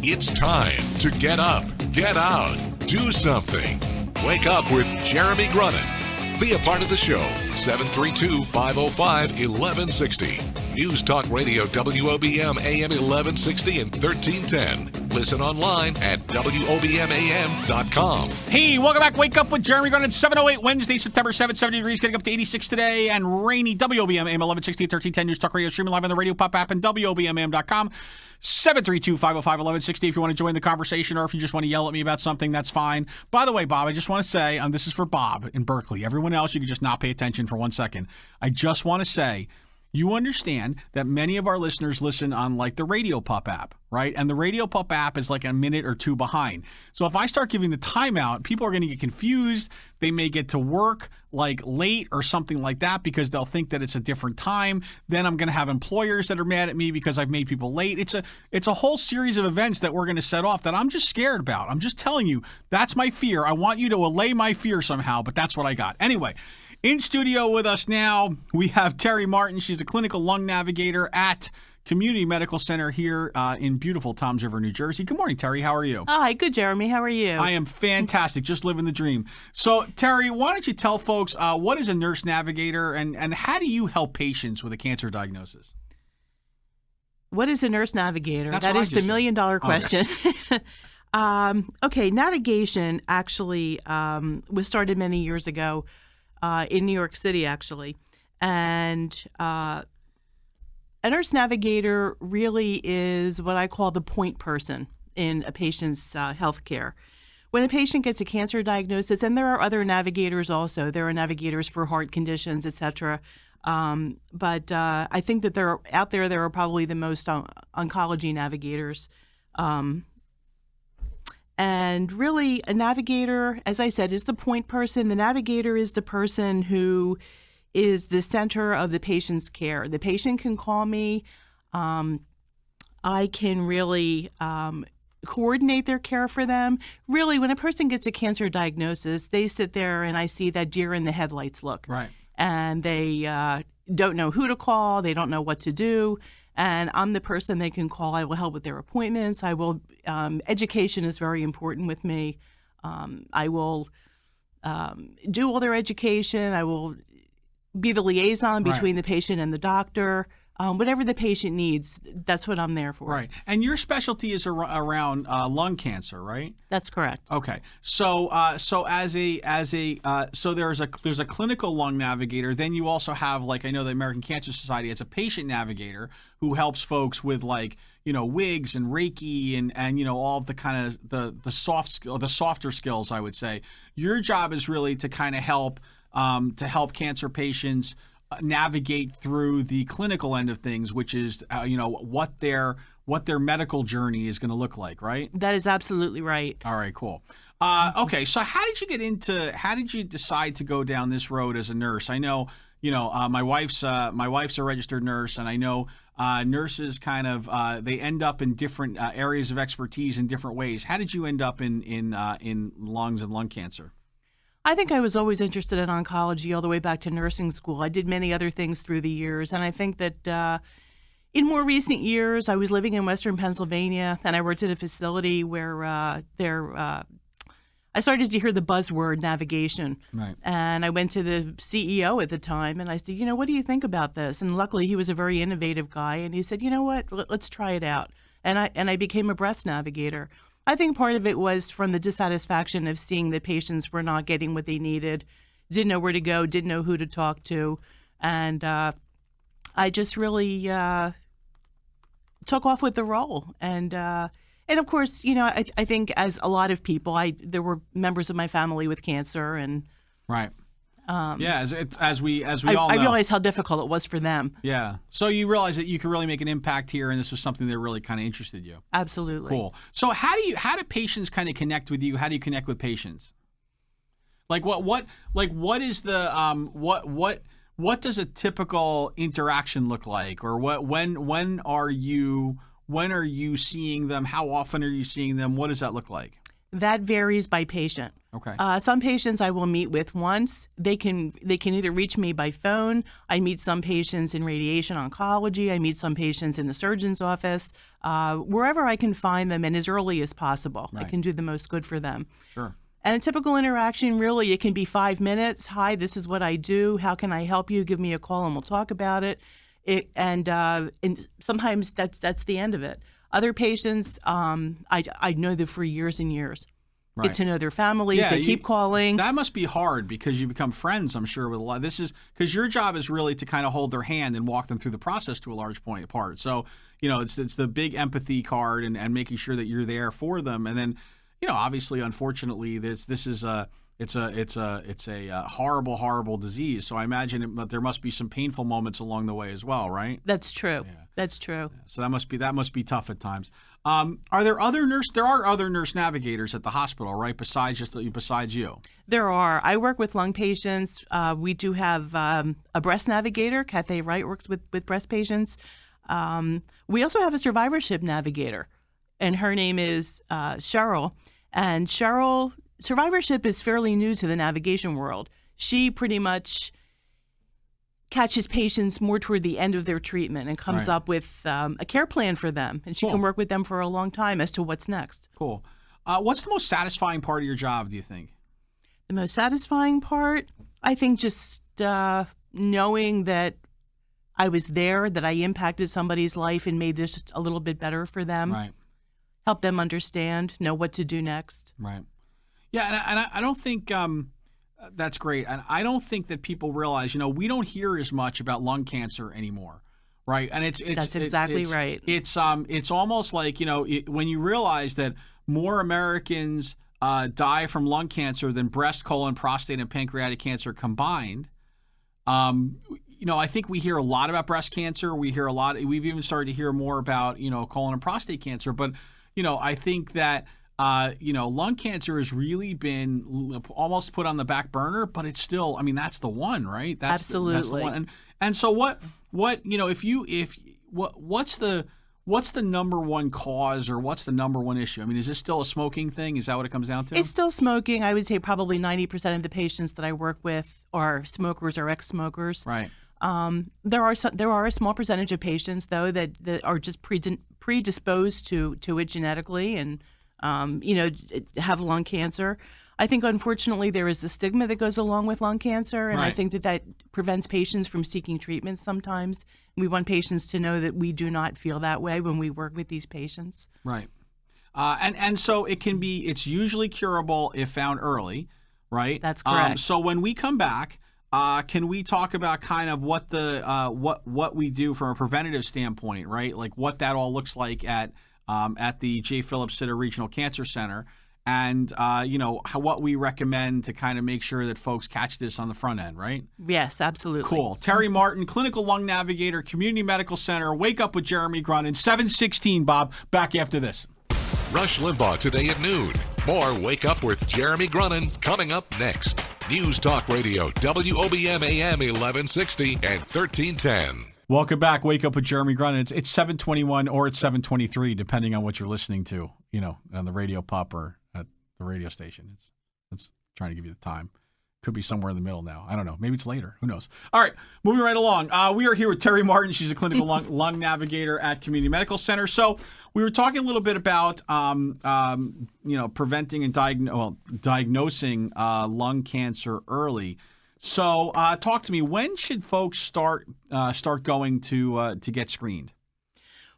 It's time to get up, get out, do something. Wake up with Jeremy Grunin. Be a part of the show. 732-505-1160. News Talk Radio WOBM AM 1160 and 1310. Listen online at WOBMAM.com. Hey, welcome back. Wake up with Jeremy Grunin. 7:08 Wednesday, September 7th, 70 degrees, getting up to 86 today, and rainy. WOBM AM 1160 and 1310. News Talk Radio, streaming live on the Radio Pop app and WOBMAM.com. 732-505-1160 if you want to join the conversation, or if you just want to yell at me about something, that's fine. By the way, Bob, I just want to say, this is for Bob in Berkeley. Everyone else, you can just not pay attention for 1 second. I just want to say, you understand that many of our listeners listen on like the Radio Pup app, right? And the Radio Pup app is like a minute or two behind. So if I start giving the timeout, people are going to get confused. They may get to work like late or something like that because they'll think that it's a different time. Then I'm going to have employers that are mad at me because I've made people late. It's a whole series of events that we're going to set off that I'm just scared about. I'm just telling you, that's my fear. I want you to allay my fear somehow, but that's what I got. Anyway, in studio with us now, we have Terri Martin. She's a clinical lung navigator at Community Medical Center here in beautiful Toms River, New Jersey. Good morning, Terri. How are you? Hi, good, Jeremy. How are you? I am fantastic. Just living the dream. So, Terri, why don't you tell folks what is a nurse navigator and how do you help patients with a cancer diagnosis? What is a nurse navigator? That's that what is the million-dollar question. Okay. Navigation actually was started many years ago in New York City, actually. And a nurse navigator really is what I call the point person in a patient's health care. When a patient gets a cancer diagnosis, and there are other navigators also, there are navigators for heart conditions, et cetera. But I think that there are probably the most oncology navigators. And really, a navigator, as I said, is the point person. The navigator is the person who is the center of the patient's care. The patient can call me. I can really coordinate their care for them. Really, when a person gets a cancer diagnosis, they sit there and I see that deer in the headlights look. Right. And they don't know who to call. They don't know what to do. And I'm the person they can call. I will help with their appointments. I will. Education is very important with me. I will do all their education. I will be the liaison between the patient and the doctor. Whatever the patient needs, that's what I'm there for. Right. And your specialty is around lung cancer, right? That's correct. Okay. So there's a clinical lung navigator. Then you also have, like, I know the American Cancer Society has a patient navigator who helps folks with, like, wigs and Reiki and all of the kind of the softer skills, I would say. Your job is really to kind of help cancer patients navigate through the clinical end of things, which is what their medical journey is going to look like, right? That is absolutely right. All right, cool. Okay, so how did you decide to go down this road as a nurse? I know, my wife's a registered nurse, and I know nurses kind of they end up in different areas of expertise in different ways. How did you end up in lungs and lung cancer? I think I was always interested in oncology all the way back to nursing school. I did many other things through the years, and I think that in more recent years, I was living in Western Pennsylvania, and I worked at a facility where I started to hear the buzzword navigation. Right. And I went to the CEO at the time, and I said, what do you think about this? And luckily, he was a very innovative guy, and he said, you know what, let's try it out. And I became a breast navigator. I think part of it was from the dissatisfaction of seeing that patients were not getting what they needed, didn't know where to go, didn't know who to talk to. And I just really took off with the role. And of course, I think as a lot of people, there were members of my family with cancer. And right. As we all know. I realized how difficult it was for them. Yeah. So you realized that you could really make an impact here, and this was something that really kind of interested you. Absolutely. Cool. So how do patients kind of connect with you? How do you connect with patients? Like what is the what does a typical interaction look like, or when are you seeing them? How often are you seeing them? What does that look like? That varies by patient. Okay. Some patients I will meet with once. They can either reach me by phone. I meet some patients in radiation oncology. I meet some patients in the surgeon's office. Wherever I can find them and as early as possible. Right. I can do the most good for them. Sure. And a typical interaction, really, it can be 5 minutes. Hi, this is what I do. How can I help you? Give me a call and we'll talk about it. And sometimes that's the end of it. Other patients, I know them for years and years. Right. Get to know their families. Yeah, they keep calling. That must be hard because you become friends, I'm sure, with a lot. This is because your job is really to kind of hold their hand and walk them through the process to a large part. So, it's the big empathy card and making sure that you're there for them. And then, obviously, unfortunately, this is it's a horrible disease. So I imagine there must be some painful moments along the way as well, right? That's true. Yeah. That's true. Yeah. So that must be tough at times. Are there other there are other nurse navigators at the hospital, right? Besides you. There are. I work with lung patients. We do have a breast navigator. Cathay Wright works with breast patients. We also have a survivorship navigator, and her name is Cheryl. And Cheryl, survivorship is fairly new to the navigation world. She pretty much catches patients more toward the end of their treatment and comes up with a care plan for them. And she can work with them for a long time as to what's next. Cool. What's the most satisfying part of your job, do you think? The most satisfying part, I think, just knowing that I was there, that I impacted somebody's life and made this a little bit better for them. Right. Help them understand, know what to do next. Right. Yeah, and I don't think that's great. And I don't think that people realize, we don't hear as much about lung cancer anymore, right? And that's exactly right. It's almost like, when you realize that more Americans die from lung cancer than breast, colon, prostate, and pancreatic cancer combined. I think we hear a lot about breast cancer. We've even started to hear more about, colon and prostate cancer. But, I think that lung cancer has really been almost put on the back burner, but it's still, that's the one, right? Absolutely. That's the one. And so what's the number one cause or what's the number one issue? Is this still a smoking thing? Is that what it comes down to? It's still smoking. I would say probably 90% of the patients that I work with are smokers or ex-smokers. Right. There are a small percentage of patients, though, that are just predisposed to it genetically and have lung cancer. I think, unfortunately, there is a stigma that goes along with lung cancer, and I think that prevents patients from seeking treatment sometimes. We want patients to know that we do not feel that way when we work with these patients. Right. And so it's usually curable if found early, right? That's correct. So when we come back, can we talk about kind of what what we do from a preventative standpoint, right? Like what that all looks like at the J. Phillips Sitter Regional Cancer Center, and what we recommend to kind of make sure that folks catch this on the front end, right? Yes, absolutely. Cool. Terri Martin, Clinical Lung Navigator, Community Medical Center. Wake Up with Jeremy Grunin, 7:16. Bob, back after this. Rush Limbaugh today at noon. More Wake Up with Jeremy Grunin coming up next. News Talk Radio, WOBM AM 1160 and 1310. Welcome back. Wake Up with Jeremy Grunin. It's 7:21 or it's 7:23, depending on what you're listening to, on the radio pup or at the radio station. It's trying to give you the time. Could be somewhere in the middle now. I don't know. Maybe it's later. Who knows? All right, moving right along. We are here with Terri Martin. She's a clinical lung navigator at Community Medical Center. So we were talking a little bit about, preventing and diagnosing lung cancer early. So talk to me. When should folks start going to get screened?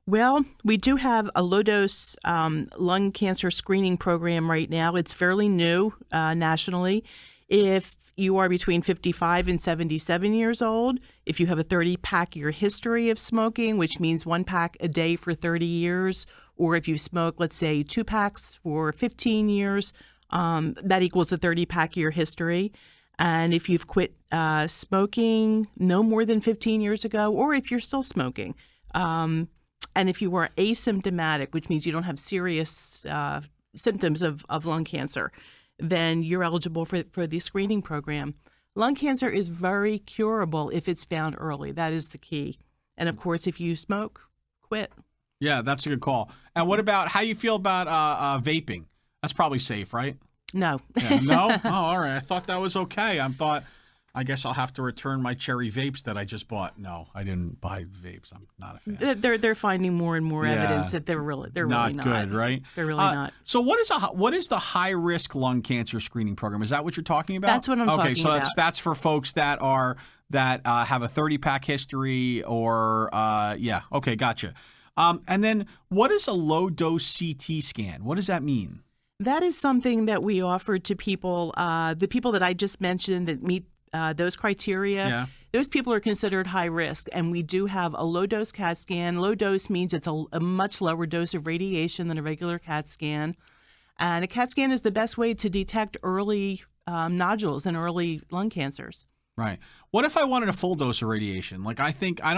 Well, we do have a low-dose lung cancer screening program right now. It's fairly new nationally. If you are between 55 and 77 years old, if you have a 30-pack-year history of smoking, which means 1 pack a day for 30 years, or if you smoke, let's say, 2 packs for 15 years, that equals a 30-pack-year history. And if you've quit smoking no more than 15 years ago, or if you're still smoking, and if you are asymptomatic, which means you don't have serious symptoms of lung cancer, then you're eligible for the screening program. Lung cancer is very curable if it's found early. That is the key. And of course, if you smoke, quit. Yeah, that's a good call. And what about how you feel about vaping? That's probably safe, right? No. Yeah, no? Oh, all right. I thought that was okay. I guess I'll have to return my cherry vapes that I just bought. No, I didn't buy vapes. I'm not a fan. They're finding more and more evidence that they're really not good, right? They're really not. So what is the high risk lung cancer screening program? Is that what you're talking about? That's what I'm talking about. Okay, so that's for folks that have a 30-pack history or yeah. Okay, gotcha. And then what is a low dose CT scan? What does that mean? That is something that we offer to people. The people that I just mentioned that meet those criteria, those people are considered high risk. And we do have a low dose CAT scan. Low dose means it's a much lower dose of radiation than a regular CAT scan. And a CAT scan is the best way to detect early nodules and early lung cancers. Right. What if I wanted a full dose of radiation? Like I think I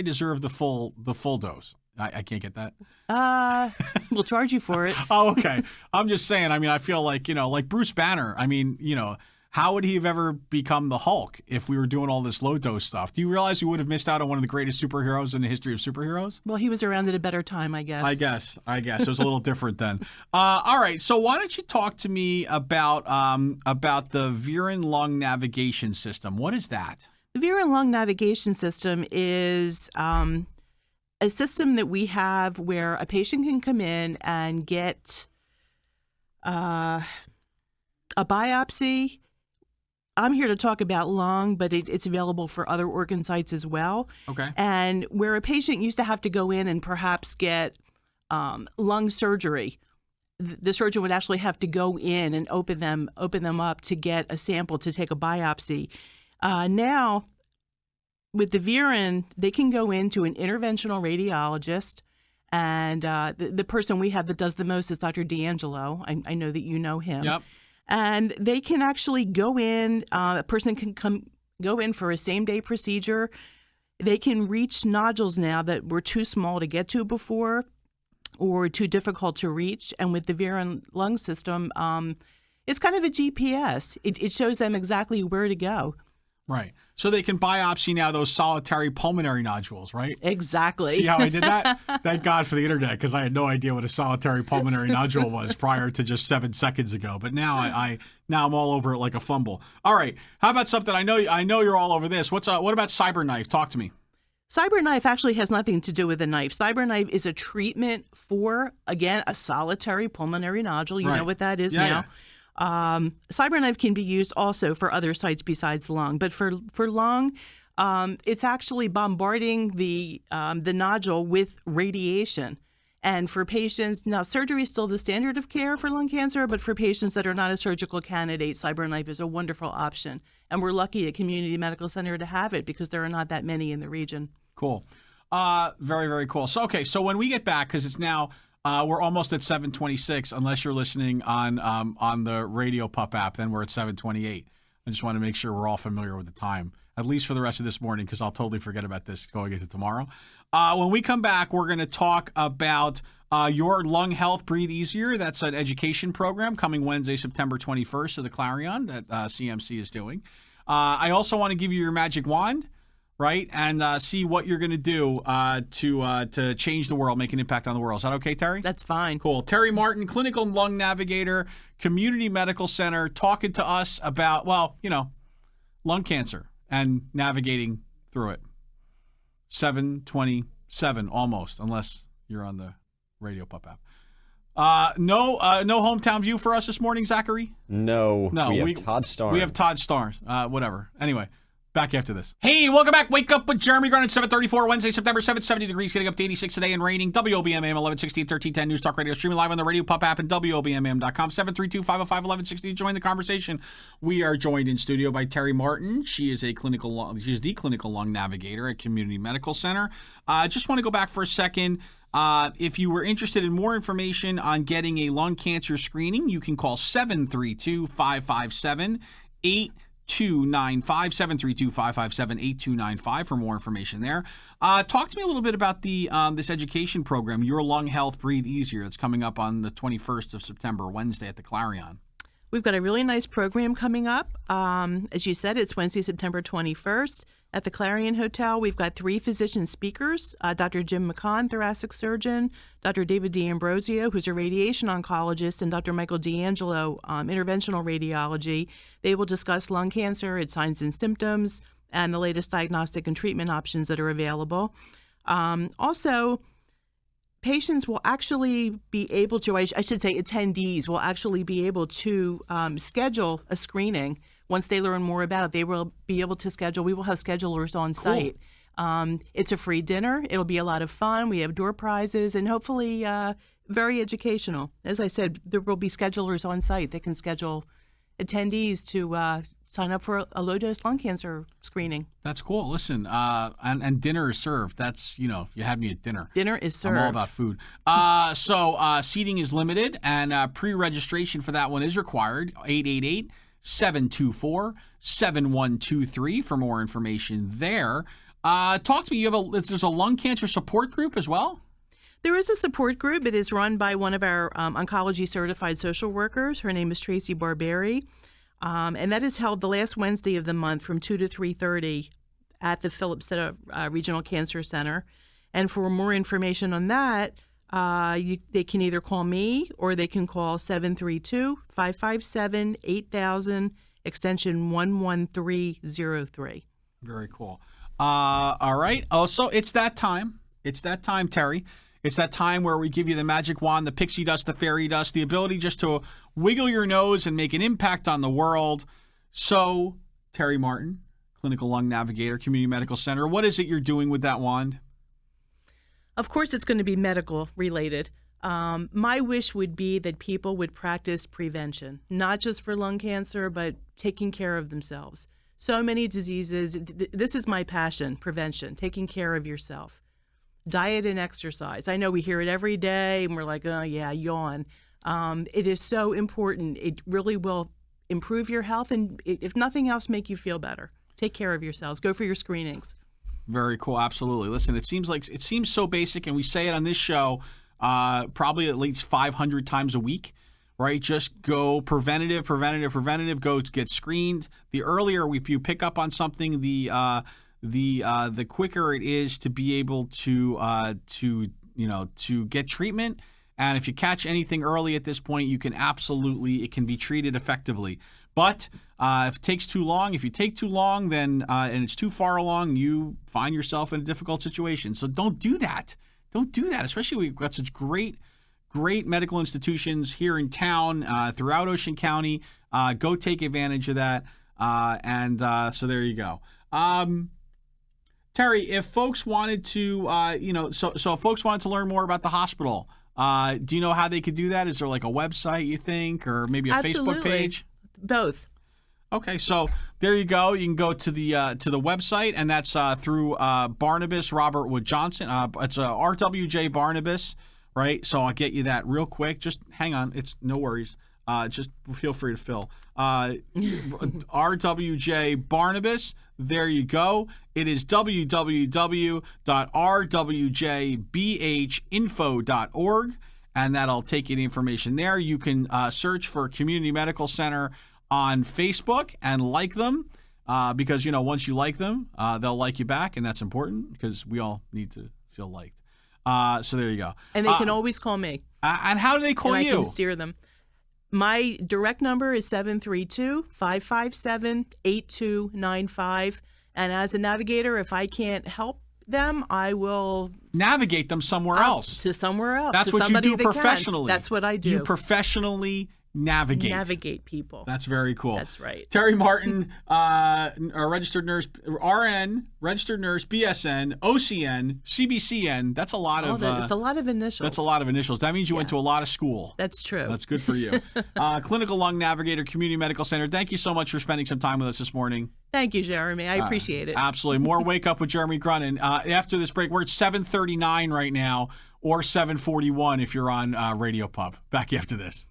deserve the full dose. I can't get that. We'll charge you for it. Oh, okay. I'm just saying. I mean, I feel like like Bruce Banner. I mean, how would he have ever become the Hulk if we were doing all this low dose stuff? Do you realize we would have missed out on one of the greatest superheroes in the history of superheroes? Well, he was around at a better time, I guess. I guess it was a little different then. All right. So why don't you talk to me about the Viren Lung Navigation System? What is that? The Viren Lung Navigation System is a system that we have where a patient can come in and get a biopsy. I'm here to talk about lung, but it's available for other organ sites as well. Okay. And where a patient used to have to go in and perhaps get lung surgery, the surgeon would actually have to go in and open them up to get a sample to take a biopsy. Now, with the Viren, they can go into an interventional radiologist, and the person we have that does the most is Dr. D'Angelo. I know that you know him. Yep. And they can actually go in. A person can go in for a same-day procedure. They can reach nodules now that were too small to get to before or too difficult to reach. And with the Viren lung system, it's kind of a GPS. It shows them exactly where to go. Right. So they can biopsy now those solitary pulmonary nodules, right? Exactly. See how I did that? Thank God for the internet, because I had no idea what a solitary pulmonary nodule was prior to just 7 seconds ago. But now now I'm all over it like a fumble. All right. How about something? I know you're all over this. What about CyberKnife? Talk to me. CyberKnife actually has nothing to do with a knife. CyberKnife is a treatment for, again, a solitary pulmonary nodule. You know what that is now. Yeah. CyberKnife can be used also for other sites besides lung, but for lung, it's actually bombarding the nodule with radiation. And for patients, now surgery is still the standard of care for lung cancer, but for patients that are not a surgical candidate, CyberKnife is a wonderful option. And we're lucky at Community Medical Center to have it because there are not that many in the region. Cool. Very, very cool. So, okay, so when we get back, because it's now... we're almost at 7:26, unless you're listening on the Radio Pup app. Then we're at 7:28. I just want to make sure we're all familiar with the time, at least for the rest of this morning, because I'll totally forget about this going into tomorrow. When we come back, we're going to talk about Your Lung Health Breathe Easier. That's an education program coming Wednesday, September 21st to the Clarion that CMC is doing. I also want to give you your magic wand. Right, and see what you're going to do to change the world, make an impact on the world. Is that okay, Terry? That's fine. Cool. Terri Martin, Clinical Lung Navigator, Community Medical Center, talking to us about, lung cancer and navigating through it. 7:27 almost, unless you're on the Radio Pup app. No hometown view for us this morning, Zachary? No. We have Todd Starr. We have Todd Starr. Whatever. Anyway. Back after this. Hey, welcome back. Wake up with Jeremy Grunin, 7:34, Wednesday, September 7th, 70 degrees, getting up to 86 today and raining. WOBM AM 1160 and 1310 News Talk Radio, streaming live on the Radio Pup app and WOBMAM.com, 732-505-1160. Join the conversation. We are joined in studio by Terri Martin. She is the clinical lung navigator at Community Medical Center. Just want to go back for a second. If you were interested in more information on getting a lung cancer screening, you can call 732-557-8295, 732-557-8295 for more information there. Talk to me a little bit about the this education program, Your Lung Health Breathe Easier. It's coming up on the 21st of September, Wednesday at the Clarion. We've got a really nice program coming up. As you said, it's Wednesday, September 21st at the Clarion Hotel. We've got 3 physician speakers, Dr. Jim McCon, thoracic surgeon, Dr. David D'Ambrosio, who's a radiation oncologist, and Dr. Michael D'Angelo, interventional radiology. They will discuss lung cancer, its signs and symptoms, and the latest diagnostic and treatment options that are available. Also, patients will actually be able to, I should say attendees will actually be able to schedule a screening. Once they learn more about it, they will be able to schedule. We will have schedulers on site. It's a free dinner. It'll be a lot of fun. We have door prizes and hopefully very educational. As I said, there will be schedulers on site that can schedule attendees to sign up for a low-dose lung cancer screening. That's cool. Listen, and dinner is served. That's, you had me at dinner. Dinner is served. I'm all about food. So seating is limited, and pre-registration for that one is required. 888-724-7123 for more information there. Talk to me. There's a lung cancer support group as well? There is a support group. It is run by one of our oncology certified social workers. Her name is Tracy Barberi. And that is held the last Wednesday of the month from 2 to 3:30 at the Phillips Regional Cancer Center. And for more information on that, they can either call me or they can call 732-557-8000, extension 11303. Very cool. All right. Oh, so it's that time. It's that time, Terri. It's that time where we give you the magic wand, the pixie dust, the fairy dust, the ability just to wiggle your nose and make an impact on the world. So, Terri Martin, Clinical Lung Navigator, Community Medical Center, what is it you're doing with that wand? Of course, it's going to be medical related. My wish would be that people would practice prevention, not just for lung cancer, but taking care of themselves. So many diseases. This is my passion, prevention, taking care of yourself. Diet and exercise. I know we hear it every day and we're like, oh yeah, yawn. It is so important. It really will improve your health and if nothing else, make you feel better. Take care of yourselves. Go for your screenings. Very cool. Absolutely. Listen, it seems so basic and we say it on this show probably at least 500 times a week, right? Just go preventative, go get screened. The earlier you pick up on something, the quicker it is to be able to get treatment. And if you catch anything early at this point, it can be treated effectively. But if it takes too long, if you take too long, then and it's too far along, you find yourself in a difficult situation. So don't do that. Don't do that. Especially we've got such great medical institutions here in town, throughout Ocean County. Go take advantage of that. So there you go. Terri, if folks wanted to, if folks wanted to learn more about the hospital, do you know how they could do that? Is there like a website, you think, or maybe a Absolutely. Facebook page? Both. Okay, so there you go. You can go to the website, and that's through Barnabas Robert Wood Johnson. It's RWJ Barnabas, right? So I'll get you that real quick. Just hang on. It's no worries. Just feel free to fill. RWJ Barnabas. There you go. It is www.rwjbhinfo.org, and that'll take you the information there. You can search for Community Medical Center on Facebook and like them because, once you like them, they'll like you back, and that's important because we all need to feel liked. So there you go. And they can always call me. And how do they call you? I can steer them. My direct number is 732-557-8295. And as a navigator, if I can't help them, I will navigate them somewhere else. To somewhere else. That's what you do professionally. That's what I do. You professionally navigate people. That's very cool. That's right. Terri Martin, a registered nurse, RN, registered nurse, BSN, OCN, CBCN. That's a lot of. It's a lot of initials. That's a lot of initials. That means you went to a lot of school. That's true. That's good for you. Clinical Lung Navigator, Community Medical Center. Thank you so much for spending some time with us this morning. Thank you, Jeremy. I appreciate it. Absolutely. More Wake Up with Jeremy Grunin. After this break, we're at 7:39 right now, or 7:41 if you're on Radio Pub. Back after this.